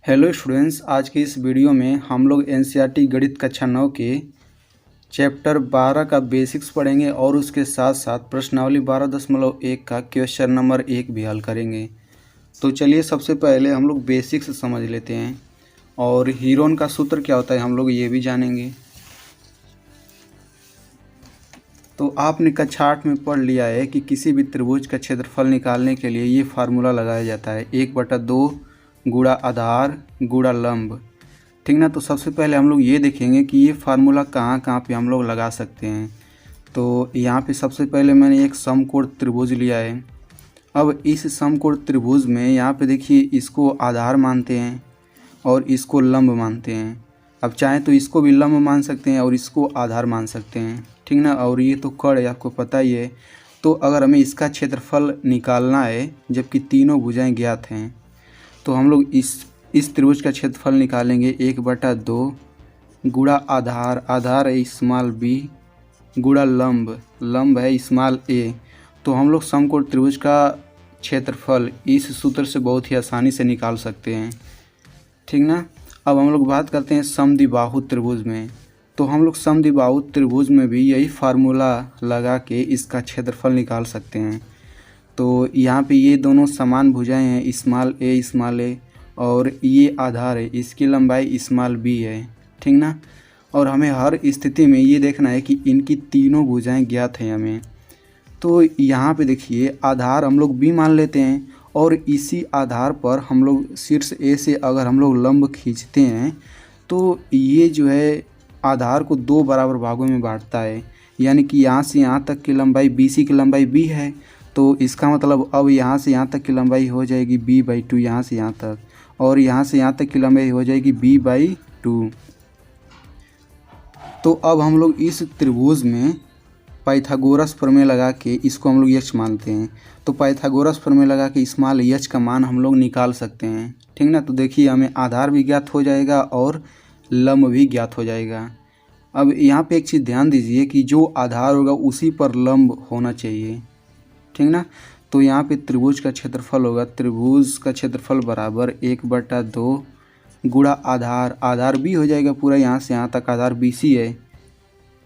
Hello students, आज के इस वीडियो में हम लोग एनसीईआरटी गणित कक्षा 9 के चैप्टर 12 का बेसिक्स पढ़ेंगे और उसके साथ साथ प्रश्नावली 12.1 का क्वेश्चन नंबर 1 भी हल करेंगे। तो चलिए सबसे पहले हम लोग बेसिक्स समझ लेते हैं और हीरोन का सूत्र क्या होता है हम लोग ये भी जानेंगे। तो आपने कक्षा 8 में पढ़ लिया है कि किसी भी त्रिभुज का क्षेत्रफल निकालने के लिए ये फार्मूला लगाया जाता है 1/2 गुणा आधार गुणा लंब। ठीक ना। तो सबसे पहले हम लोग ये देखेंगे कि ये फार्मूला कहाँ कहाँ पे हम लोग लगा सकते हैं। तो यहाँ पे सबसे पहले मैंने एक समकोण त्रिभुज लिया है। अब इस समकोण त्रिभुज में यहाँ पे देखिए इसको आधार मानते हैं और इसको लंब मानते हैं। अब चाहें तो इसको भी लंब मान सकते हैं और इसको आधार मान सकते हैं, ठीक ना। और ये तो कर्ण है, आपको पता ही है। तो अगर हमें इसका क्षेत्रफल निकालना है जबकि तीनों भुजाएं ज्ञात हैं, तो हम लोग इस त्रिभुज का क्षेत्रफल निकालेंगे 1/2 गुणा आधार, आधार है स्मॉल बी, गुणा लंब, लंब है स्मॉल ए। तो हम लोग समकोण त्रिभुज का क्षेत्रफल इस सूत्र से बहुत ही आसानी से निकाल सकते हैं, ठीक ना। अब हम लोग बात करते हैं समद्विबाहु त्रिभुज में। तो हम लोग समद्विबाहु त्रिभुज में भी यही फार्मूला लगा के इसका क्षेत्रफल निकाल सकते हैं। तो यहाँ पे ये दोनों समान भुजाएं हैं, स्मॉल ए और ये आधार है, इसकी लंबाई स्मॉल बी है, ठीक ना। और हमें हर स्थिति में ये देखना है कि इनकी तीनों भुजाएं ज्ञात हैं हमें। तो यहाँ पे देखिए आधार हम लोग बी मान लेते हैं और इसी आधार पर हम लोग शीर्ष ए से अगर हम लोग लंब खींचते हैं तो ये जो है आधार को 2 बराबर भागों में बांटता है। यानी कि यहाँ से यहाँ तक की लंबाई BC की लंबाई b है, तो इसका मतलब अब यहाँ से यहाँ तक की लंबाई हो जाएगी b/2 यहाँ से यहाँ तक, और यहाँ से यहाँ तक की लंबाई हो जाएगी b/2। तो अब हम लोग इस त्रिभुज में पाइथागोरस प्रमेय लगा के इसको हम लोग यक्ष मानते हैं। तो पाइथागोरस प्रमेय लगा के स्मॉल यक्ष का मान हम लोग निकाल सकते हैं, ठीक ना। तो देखिए हमें आधार भी ज्ञात हो जाएगा और लंब भी ज्ञात हो जाएगा। अब यहाँ पे एक चीज़ ध्यान दीजिए कि जो आधार होगा उसी पर लंब होना चाहिए, ठीक ना। तो यहाँ पे त्रिभुज का क्षेत्रफल होगा, त्रिभुज का क्षेत्रफल बराबर 1/2 गुणा आधार, आधार बी हो जाएगा पूरा यहाँ से यहाँ तक, आधार BC है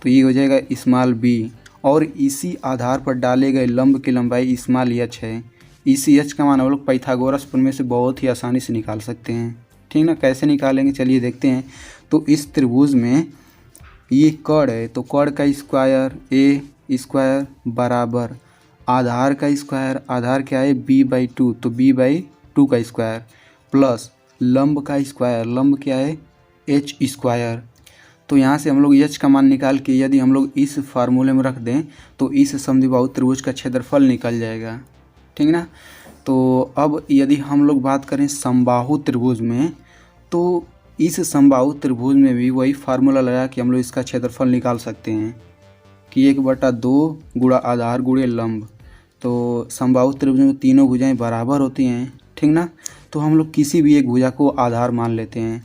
तो ये हो जाएगा स्मॉल बी, और इसी आधार पर डाले गए लंब की लंबाई स्मॉल एच है। इसी एच का मान हम लोग पाइथागोरस प्रमेय से बहुत ही आसानी से निकाल सकते हैं, ठीक ना। कैसे निकालेंगे चलिए देखते हैं। तो इस त्रिभुज में ये कर्ण है, तो कर्ण का स्क्वायर a² बराबर आधार का स्क्वायर, आधार क्या है b/2 तो b/2 का स्क्वायर, प्लस लंब का स्क्वायर, लंब क्या है h²। तो यहाँ से हम लोग h का मान निकाल के यदि हम लोग इस फार्मूले में रख दें तो इस समद्विबाहु त्रिभुज का क्षेत्रफल निकल जाएगा, ठीक ना। तो अब यदि हम लोग बात करें समबाहु त्रिभुज में, तो इस समबाहु त्रिभुज में भी वही फार्मूला लगा कि हम लोग इसका क्षेत्रफल निकाल सकते हैं कि 1/2 गुणा आधार गुणे लंब। तो समबाहु त्रिभुज में तीनों भुजाएं बराबर होती हैं, ठीक ना। तो हम लोग किसी भी एक भुजा को आधार मान लेते हैं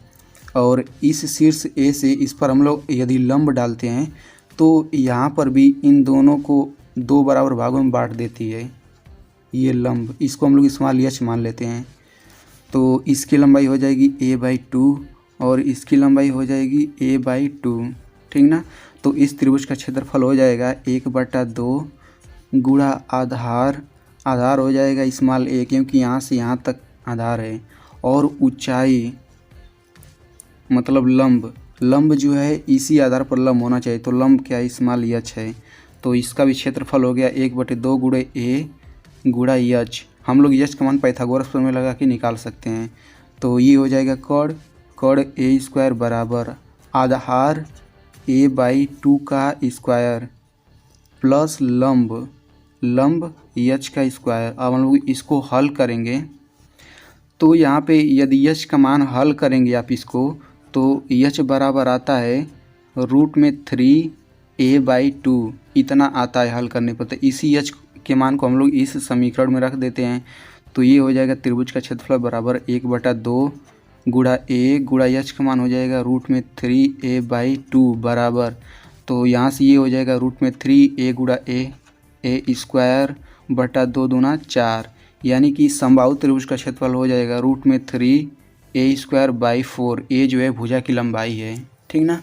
और इस शीर्ष ए से इस पर हम लोग यदि लंब डालते हैं तो यहाँ पर भी इन दोनों को 2 बराबर भागों में बांट देती है ये लंब, इसको हम लोग स्मॉल एच मान लेते हैं। तो इसकी लंबाई हो जाएगी a/2 और इसकी लंबाई हो जाएगी a/2, ठीक ना। तो इस त्रिभुज का क्षेत्रफल हो जाएगा 1/2 गुणा आधार, आधार हो जाएगा स्मॉल a क्योंकि यहाँ से यहाँ तक आधार है, और ऊंचाई मतलब लंब, लंब जो है इसी आधार पर लंब होना चाहिए, तो लंब क्या है स्मॉल एच है। तो इसका भी क्षेत्रफल हो गया 1/2 गुणे a गुणा एच। हम लोग एच का मान पाइथागोरस प्रमेय लगा के निकाल सकते हैं। तो ये हो जाएगा कर्ण a² बराबर आधार a/2 का स्क्वायर प्लस लंब, लंब एच का स्क्वायर। अब हम लोग इसको हल करेंगे तो यहाँ पे यदि एच का मान हल करेंगे आप इसको तो एच बराबर आता है √3a/2, इतना आता है हल करने पर। तो इसी एच के मान को हम लोग इस समीकरण में रख देते हैं। तो ये हो जाएगा त्रिभुज का क्षेत्रफल बराबर 1/2 गुणा a गुणा एच का मान हो जाएगा √3a/2 बराबर, तो यहाँ से ये हो जाएगा √3a गुणा a² बटा 2 दूना 4, यानी कि समबाहु त्रिभुज का क्षेत्रफल हो जाएगा √3 a²/4 ए जो है भुजा की लंबाई है, ठीक ना।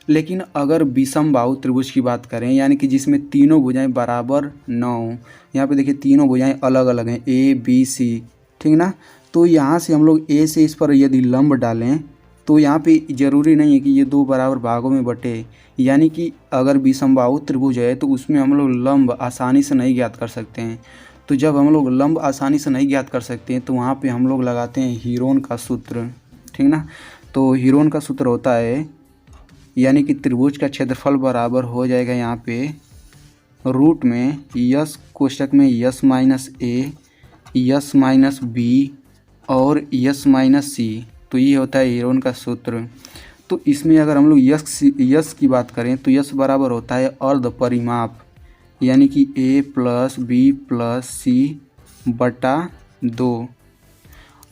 लेकिन अगर विषम बाहु त्रिभुज की बात करें, यानी कि जिसमें तीनों भुजाएं बराबर न हो, यहाँ पे देखिए तीनों भुजाएं अलग अलग हैं ए बी सी, ठीक ना। तो यहाँ से हम लोग ए से इस पर यदि लंब डालें तो यहाँ पे ज़रूरी नहीं है कि ये दो बराबर भागों में बटे, यानी कि अगर विषमबाहु त्रिभुज है तो उसमें हम लोग लंब आसानी से नहीं ज्ञात कर सकते हैं। तो जब हम लोग लंब आसानी से नहीं ज्ञात कर सकते हैं तो वहाँ पे हम लोग लगाते हैं हीरोन का सूत्र, ठीक ना। तो हीरोन का सूत्र होता है, यानी कि त्रिभुज का क्षेत्रफल बराबर हो जाएगा यहाँ पे रूट में यस कोष्टक में s minus a, s minus B और यस माइनस सी। तो ये होता है हीरोन का सूत्र। तो इसमें अगर हम लोग यस की बात करें तो यस बराबर होता है अर्ध परिमाप, यानी कि ए प्लस बी प्लस सी बटा 2।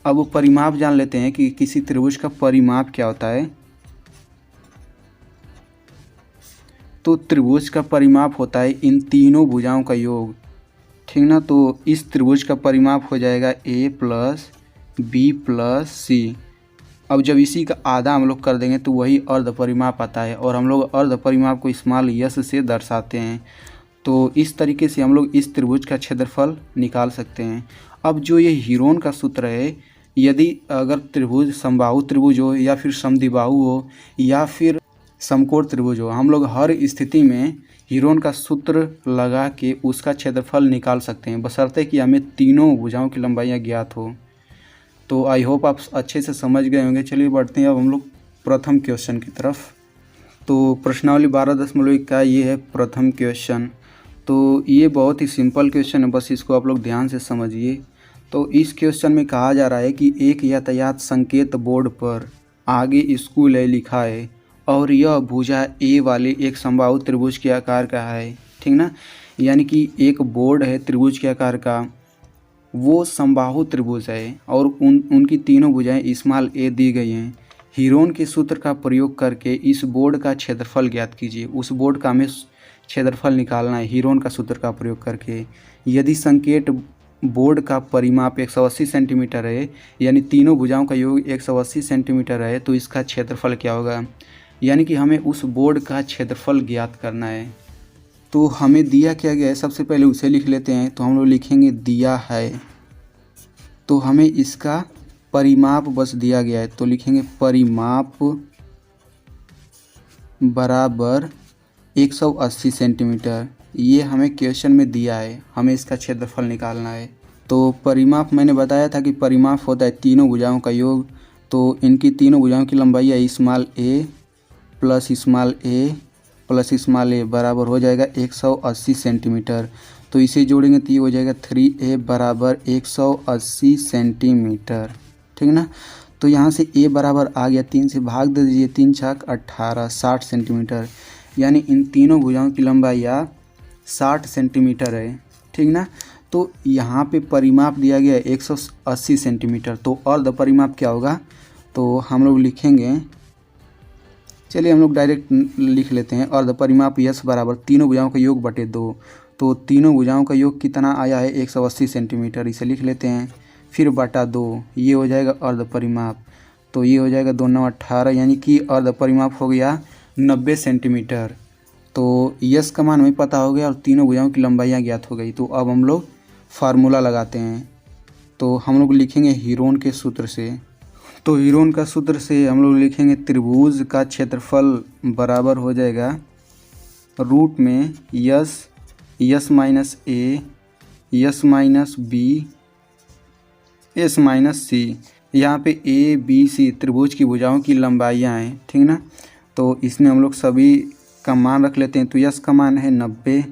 अब परिमाप जान लेते हैं कि किसी त्रिभुज का परिमाप क्या होता है। तो त्रिभुज का परिमाप होता है इन तीनों भुजाओं का योग, ठीक ना। तो इस त्रिभुज का परिमाप हो जाएगा ए प्लस बी प्लस सी। अब जब इसी का आधा हम लोग कर देंगे तो वही अर्ध परिमाप आता है, और हम लोग अर्ध परिमाप को स्मॉल यस से दर्शाते हैं। तो इस तरीके से हम लोग इस त्रिभुज का क्षेत्रफल निकाल सकते हैं। अब जो ये हीरोन का सूत्र है, यदि अगर त्रिभुज समबाहु त्रिभुज हो या फिर समद्विबाहु हो या फिर समकोण त्रिभुज हो, हम लोग हर स्थिति में हीरोन का सूत्र लगा के उसका क्षेत्रफल निकाल सकते हैं, बशर्ते कि हमें तीनों भुजाओं की लंबाइयाँ ज्ञात हो। तो आई होप आप अच्छे से समझ गए होंगे। चलिए बढ़ते हैं अब हम लोग प्रथम क्वेश्चन की तरफ। तो प्रश्नावली 12.1 का ये है प्रथम क्वेश्चन। तो ये बहुत ही सिंपल क्वेश्चन है, बस इसको आप लोग ध्यान से समझिए। तो इस क्वेश्चन में कहा जा रहा है कि एक यातायात संकेत बोर्ड पर आगे स्कूल है लिखा है और यह भुजा ए वाले एक समबाहु त्रिभुज के आकार का है, ठीक ना। यानी कि एक बोर्ड है त्रिभुज के आकार का, वो समबाहु त्रिभुज है और उनकी तीनों भुजाएं स्मॉल ए दी गई हैं। हीरोन के सूत्र का प्रयोग करके इस बोर्ड का क्षेत्रफल ज्ञात कीजिए। उस बोर्ड का हमें क्षेत्रफल निकालना है हीरोन का सूत्र का प्रयोग करके। यदि संकेत बोर्ड का परिमाप 180 सेंटीमीटर है, यानी तीनों भुजाओं का योग 180 सेंटीमीटर है, तो इसका क्षेत्रफल क्या होगा, यानी कि हमें उस बोर्ड का क्षेत्रफल ज्ञात करना है। तो हमें दिया क्या गया है, सबसे पहले उसे लिख लेते हैं। तो हम लोग लिखेंगे दिया है, तो हमें इसका परिमाप बस दिया गया है, तो लिखेंगे परिमाप बराबर 180 सेंटीमीटर। ये हमें क्वेश्चन में दिया है, हमें इसका क्षेत्रफल निकालना है। तो परिमाप मैंने बताया था कि परिमाप होता है तीनों भुजाओं का योग। तो इनकी तीनों भुजाओं की लंबाई है स्मॉल ए प्लस स्मॉल ए प्लस स्मॉल ए बराबर हो जाएगा 180 सेंटीमीटर। तो इसे जोड़ेंगे तो ये हो जाएगा 3a बराबर 180 सेंटीमीटर, ठीक ना। तो यहाँ से a बराबर आ गया, 3 से भाग दे दीजिए, 3 छक 18 60 सेंटीमीटर, यानी इन तीनों भुजाओं की लंबाई 60 सेंटीमीटर है, ठीक ना। तो यहाँ पे परिमाप दिया गया है 180 सेंटीमीटर। तो अर्ध परिमाप क्या होगा, तो हम लोग लिखेंगे, चलिए हम लोग डायरेक्ट लिख लेते हैं। अर्ध परिमाप यस बराबर तीनों भुजाओं का योग बटे 2। तो तीनों भुजाओं का योग कितना आया है 180 सेंटीमीटर, इसे लिख लेते हैं, फिर बटा 2, ये हो जाएगा अर्ध परिमाप। तो ये हो जाएगा 2 9 18, यानी कि अर्ध परिमाप हो गया 90 सेंटीमीटर। तो यस का मान हमें पता हो गया और तीनों भुजाओं की लंबाइयाँ ज्ञात हो गई। तो अब हम लोग फार्मूला लगाते हैं। तो हम लोग लिखेंगे हीरोन के सूत्र से। तो हीरोन का सूत्र से हम लोग लिखेंगे त्रिभुज का क्षेत्रफल बराबर हो जाएगा रूट में s minus a, s minus b, s minus c. यहाँ पे ए बी सी त्रिभुज की भुजाओं की लंबाइयाँ हैं, ठीक ना। तो इसमें हम लोग सभी का मान रख लेते हैं। तो यस का मान है 90,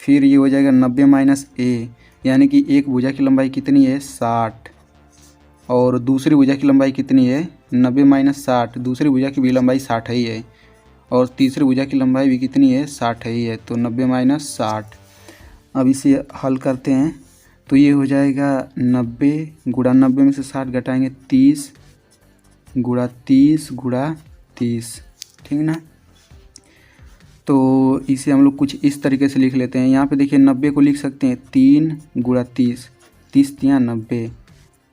फिर ये हो जाएगा 90 माइनस ए, यानी कि एक भुजा की लंबाई कितनी है 60, और दूसरी भुजा की लंबाई कितनी है 90 माइनस 60, दूसरी भुजा की भी लंबाई 60 ही है, और तीसरी भुजा की लंबाई भी कितनी है 60 ही है। तो 90 माइनस 60। अब इसे हल करते हैं तो ये हो जाएगा 90 गुणा 90 में से 60 घटाएंगे 30 गुणा 30 गुणा 30, ठीक ना। तो इसे हम लोग कुछ इस तरीके से लिख लेते हैं। यहाँ पे देखिए 90 को लिख सकते हैं 3 गुणा 30, 30 × 90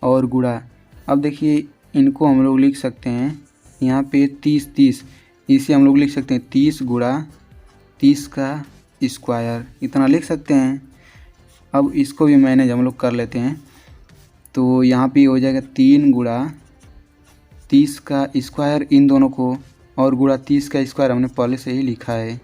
और गुणा अब देखिए इनको हम लोग लिख सकते हैं यहाँ पे 30 इसे हम लोग लिख सकते हैं 30 गुणा 30 का स्क्वायर, इतना लिख सकते हैं। अब इसको भी मैनेज हम लोग कर लेते हैं, तो यहाँ पे हो जाएगा 3 गुणा 30 का स्क्वायर इन दोनों को, और गुणा 30 का स्क्वायर हमने पहले से ही लिखा है।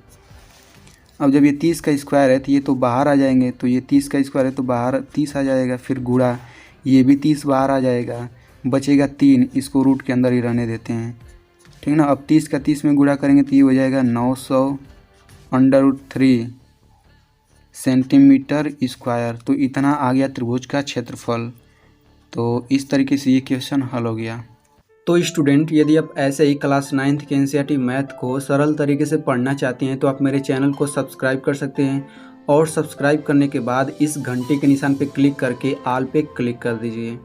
अब जब ये 30 का स्क्वायर है तो ये तो बाहर आ जाएंगे, तो ये 30 का स्क्वायर है तो बाहर 30 आ जाएगा, फिर गुणा ये भी 30 बाहर आ जाएगा, बचेगा 3, इसको रूट के अंदर ही रहने देते हैं, ठीक ना। अब 30 का 30 में गुणा करेंगे तो ये हो जाएगा 900√3 सेंटीमीटर स्क्वायर। तो इतना आ गया त्रिभुज का क्षेत्रफल। तो इस तरीके से ये क्वेश्चन हल हो गया। तो स्टूडेंट, यदि आप ऐसे ही क्लास 9th के एनसीईआरटी मैथ को सरल तरीके से पढ़ना चाहते हैं तो आप मेरे चैनल को सब्सक्राइब कर सकते हैं, और सब्सक्राइब करने के बाद इस घंटे के निशान पे क्लिक करके ऑल पे क्लिक कर दीजिए।